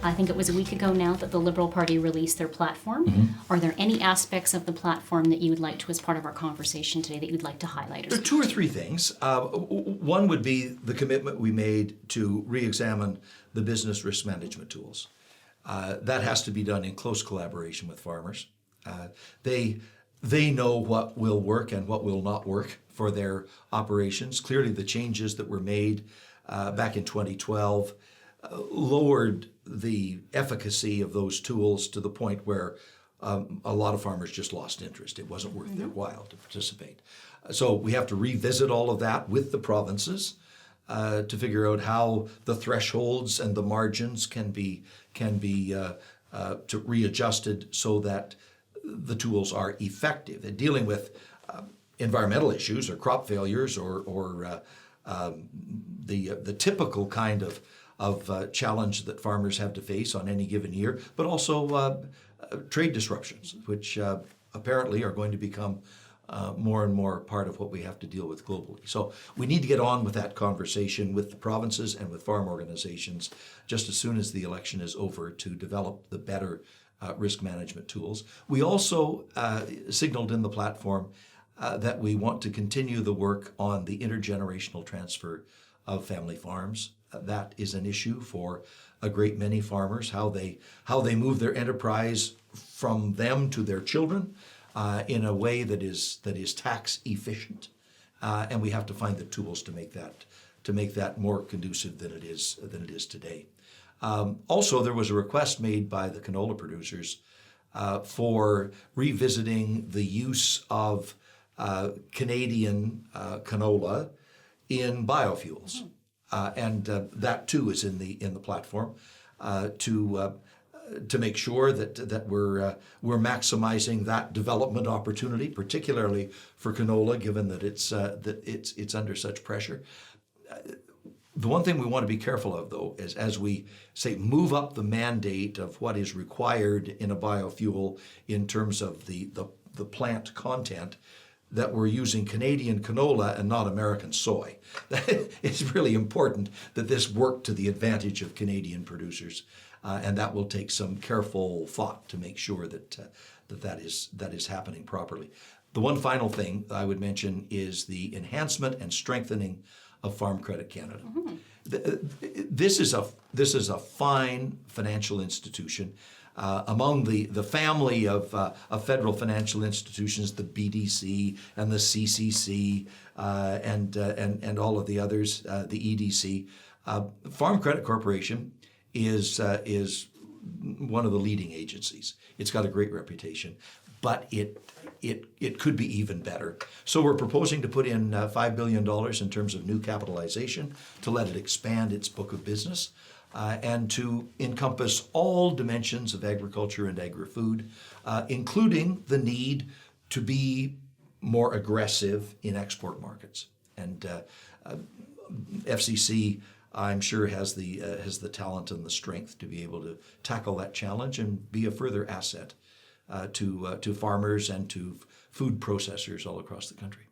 I think it was a week ago now that the Liberal Party released their platform. Are there any aspects of the platform that you would like to, as part of our conversation today, that you'd like to highlight? There are two or three things. One would be the commitment we made to re-examine the business risk management tools. That has to be done in close collaboration with farmers. They know what will work and what will not work for their operations. Clearly, the changes that were made back in 2012 lowered the efficacy of those tools to the point where a lot of farmers just lost interest. It wasn't worth their while to participate. So we have to revisit all of that with the provinces to figure out how the thresholds and the margins can be readjusted so that the tools are effective in dealing with environmental issues or crop failures or the typical kind of challenge that farmers have to face on any given year, but also trade disruptions, which apparently are going to become more and more part of what we have to deal with globally. So we need to get on with that conversation with the provinces and with farm organizations just as soon as the election is over to develop the better risk management tools. We also signaled in the platform that we want to continue the work on the intergenerational transfer of family farms. That is an issue for a great many farmers, how they move their enterprise from them to their children in a way that is tax efficient, and we have to find the tools to make that more conducive than it is today. Also, there was a request made by the canola producers for revisiting the use of Canadian canola in biofuels. And that too is in the platform to make sure that we're maximizing that development opportunity, particularly for canola, given that it's under such pressure. The one thing we want to be careful of, though, is as we say move up the mandate of what is required in a biofuel in terms of the plant content, that we're using Canadian canola and not American soy. It's really important that this work to the advantage of Canadian producers, and that will take some careful thought to make sure that is happening properly. The one final thing I would mention is the enhancement and strengthening of Farm Credit Canada. This is a fine financial institution. Among the family of federal financial institutions, the BDC and the CCC and all of the others, the EDC, Farm Credit Corporation is one of the leading agencies. It's got a great reputation, but it could be even better. So we're proposing to put in $5 billion in terms of new capitalization to let it expand its book of business. And to encompass all dimensions of agriculture and agri-food, including the need to be more aggressive in export markets. And FCC, I'm sure, has the talent and the strength to be able to tackle that challenge and be a further asset to farmers and to food processors all across the country.